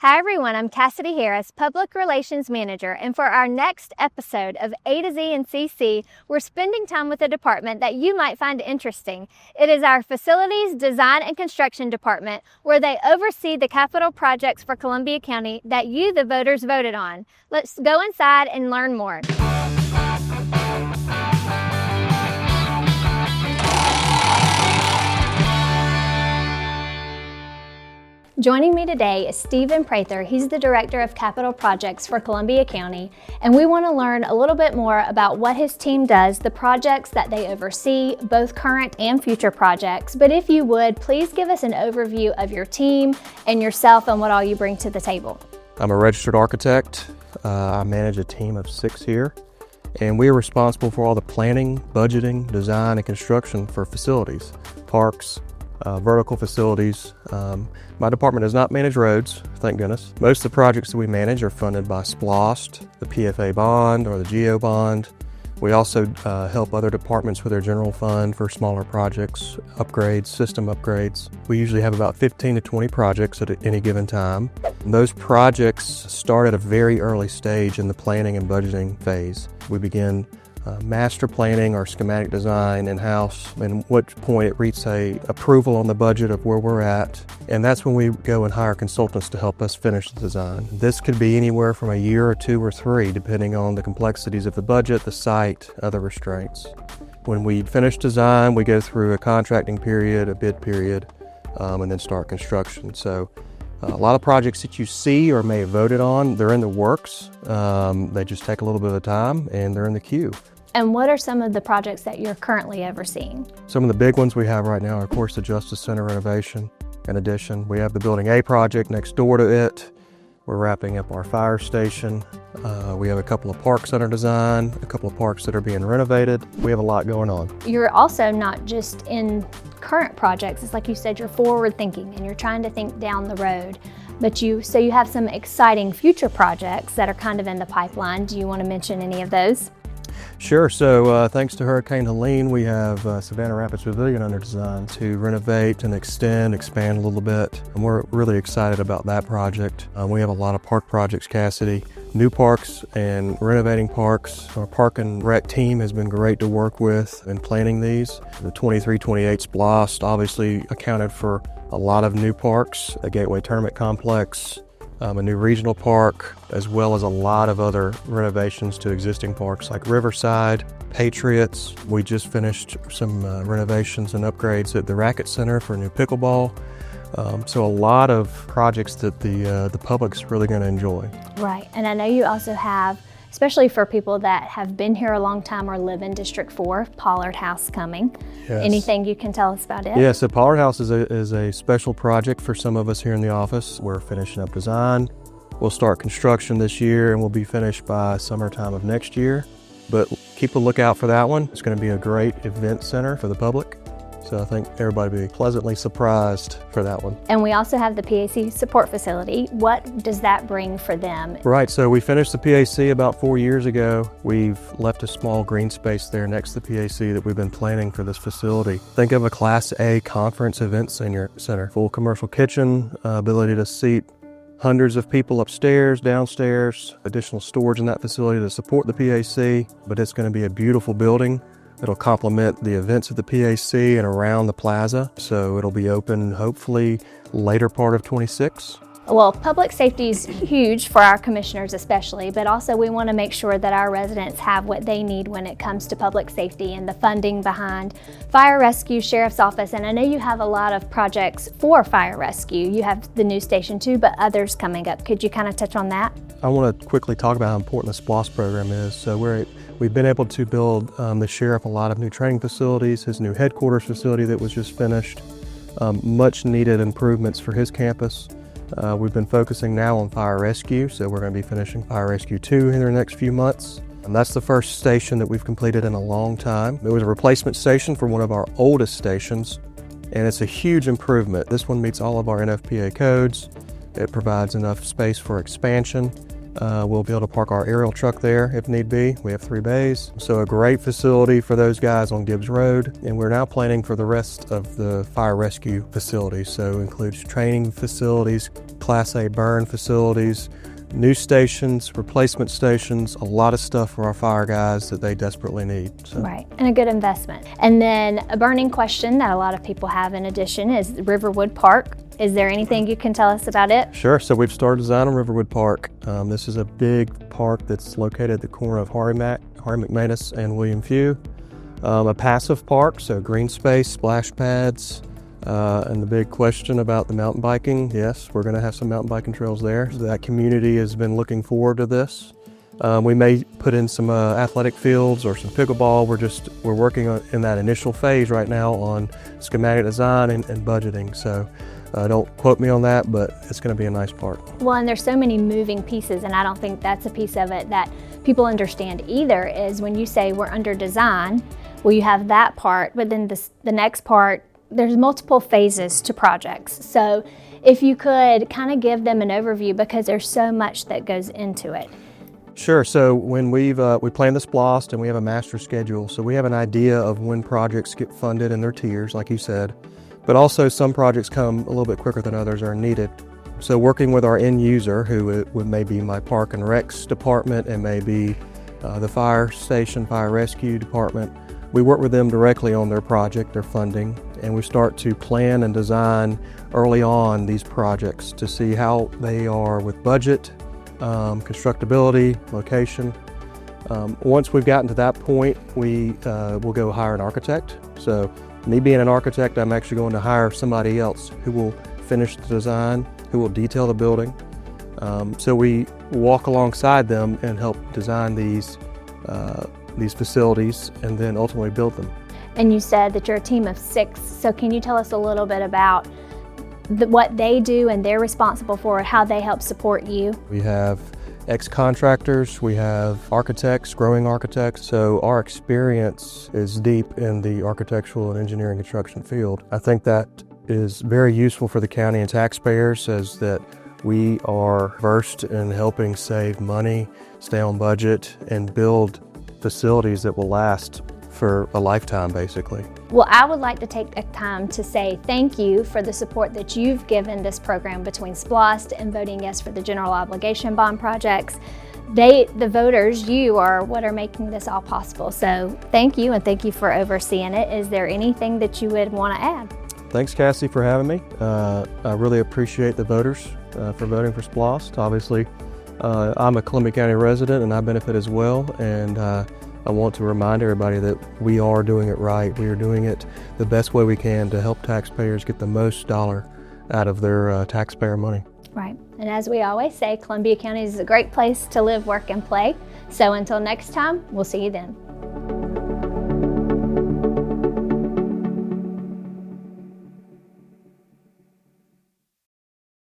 Hi everyone, I'm Cassidy Harris, Public Relations Manager, and for our next episode of A to Z and CC, we're spending time with a department that you might find interesting. It is our Facilities Design and Construction Department, where they oversee the capital projects for Columbia County that you, the voters, voted on. Let's go inside and learn more. Joining me today is Stephen Prather. He's the Director of Capital Projects for Columbia County, and we want to learn a little bit more about what his team does, the projects that they oversee, both current and future projects. But if you would, please give us an overview of your team and yourself and what all you bring to the table. I'm a registered architect. I manage a team of 6 here, and we are responsible for all the planning, budgeting, design, and construction for facilities, parks, vertical facilities. My department does not manage roads, thank goodness. Most of the projects that we manage are funded by SPLOST, the PFA bond, or the GEO bond. We also help other departments with their general fund for smaller projects, upgrades, system upgrades. We usually have about 15 to 20 projects at any given time. And those projects start at a very early stage in the planning and budgeting phase. We begin master planning or schematic design in-house, and at which point it reaches approval on the budget of where we're at. And that's when we go and hire consultants to help us finish the design. This could be anywhere from a year or 2 or 3, depending on the complexities of the budget, the site, other restraints. When we finish design, we go through a contracting period, a bid period, and then start construction. So a lot of projects that you see or may have voted on, they're in the works. They just take a little bit of time and they're in the queue. And what are some of the projects that you're currently overseeing? Some of the big ones we have right now are, of course, the Justice Center renovation and addition. We have the Building A project next door to it. We're wrapping up our fire station. We have a couple of parks under design, a couple of parks that are being renovated. We have a lot going on. You're also not just in current projects. It's like you said, you're forward thinking and you're trying to think down the road. But you have some exciting future projects that are kind of in the pipeline. Do you want to mention any of those? Sure. So thanks to Hurricane Helene, we have Savannah Rapids Pavilion under design to renovate and expand a little bit. And we're really excited about that project. We have a lot of park projects, Cassidy. New parks and renovating parks. Our park and rec team has been great to work with in planning these. The 23-28 SPLOST obviously accounted for a lot of new parks, a Gateway Tournament Complex, a new regional park, as well as a lot of other renovations to existing parks like Riverside, Patriots. We just finished some renovations and upgrades at the Racket Center for a new pickleball. So a lot of projects that the public's really going to enjoy. Right, and I know you also have, especially for people that have been here a long time or live in District 4, Pollard House coming. Yes. Anything you can tell us about it? Yeah, so Pollard House is a special project for some of us here in the office. We're finishing up design. We'll start construction this year and we'll be finished by summertime of next year. But keep a lookout for that one. It's going to be a great event center for the public. So I think everybody will be pleasantly surprised for that one. And we also have the PAC support facility. What does that bring for them? Right, so we finished the PAC about 4 years ago. We've left a small green space there next to the PAC that we've been planning for this facility. Think of a Class A conference event center. Full commercial kitchen, ability to seat hundreds of people upstairs, downstairs, additional storage in that facility to support the PAC, but it's going to be a beautiful building. It'll complement the events of the PAC and around the plaza, so it'll be open hopefully later part of 26. Well, public safety is huge for our commissioners especially, but also we want to make sure that our residents have what they need when it comes to public safety and the funding behind fire rescue, sheriff's office, and I know you have a lot of projects for fire rescue. You have the new station too, but others coming up. Could you kind of touch on that? I want to quickly talk about how important the SPLOST program is. So we've been able to build the sheriff a lot of new training facilities, his new headquarters facility that was just finished, much needed improvements for his campus. We've been focusing now on fire rescue, so we're going to be finishing fire rescue 2 in the next few months. And that's the first station that we've completed in a long time. It was a replacement station for one of our oldest stations, and it's a huge improvement. This one meets all of our NFPA codes. It provides enough space for expansion. We'll be able to park our aerial truck there if need be. We have 3 bays. So a great facility for those guys on Gibbs Road. And we're now planning for the rest of the fire rescue facilities. So it includes training facilities, Class A burn facilities, new stations, replacement stations, a lot of stuff for our fire guys that they desperately need. So. Right, and a good investment. And then a burning question that a lot of people have in addition is Riverwood Park. Is there anything you can tell us about it? Sure, so we've started design on Riverwood Park. This is a big park that's located at the corner of Harry McManus and William Few. A passive park, so green space, splash pads, and the big question about the mountain biking, yes, we're going to have some mountain biking trails there. That community has been looking forward to this. We may put in some athletic fields or some pickleball. We're working in that initial phase right now on schematic design and budgeting. So don't quote me on that, but it's going to be a nice park. Well, and there's so many moving pieces, and I don't think that's a piece of it that people understand either, is when you say we're under design, well, you have that part, but then the next part, there's multiple phases to projects. So if you could kind of give them an overview, because there's so much that goes into it. Sure, so when we plan the SPLOST and we have a master schedule, so we have an idea of when projects get funded in their tiers, like you said, but also some projects come a little bit quicker than others are needed. So working with our end user, who may be my Park and Recs department and maybe the fire station, fire rescue department, we work with them directly on their project, their funding, and we start to plan and design early on these projects to see how they are with budget, constructability, location. Once we've gotten to that point, we will go hire an architect. So me being an architect, I'm actually going to hire somebody else who will finish the design, who will detail the building. So we walk alongside them and help design these facilities and then ultimately build them. And you said that you're a team of 6, so can you tell us a little bit about what they do and they're responsible for, how they help support you? We have ex-contractors, we have architects, growing architects, so our experience is deep in the architectural and engineering construction field. I think that is very useful for the county and taxpayers, as that we are versed in helping save money, stay on budget, and build facilities that will last for a lifetime, basically. Well, I would like to take the time to say thank you for the support that you've given this program between SPLOST and voting yes for the general obligation bond projects. The voters, you are what are making this all possible. So thank you, and thank you for overseeing it. Is there anything that you would want to add? Thanks, Cassie, for having me. I really appreciate the voters for voting for SPLOST. Obviously, I'm a Columbia County resident and I benefit as well, and I want to remind everybody that we are doing it right. We are doing it the best way we can to help taxpayers get the most dollar out of their taxpayer money. Right, and as we always say, Columbia County is a great place to live, work, and play. So until next time, we'll see you then.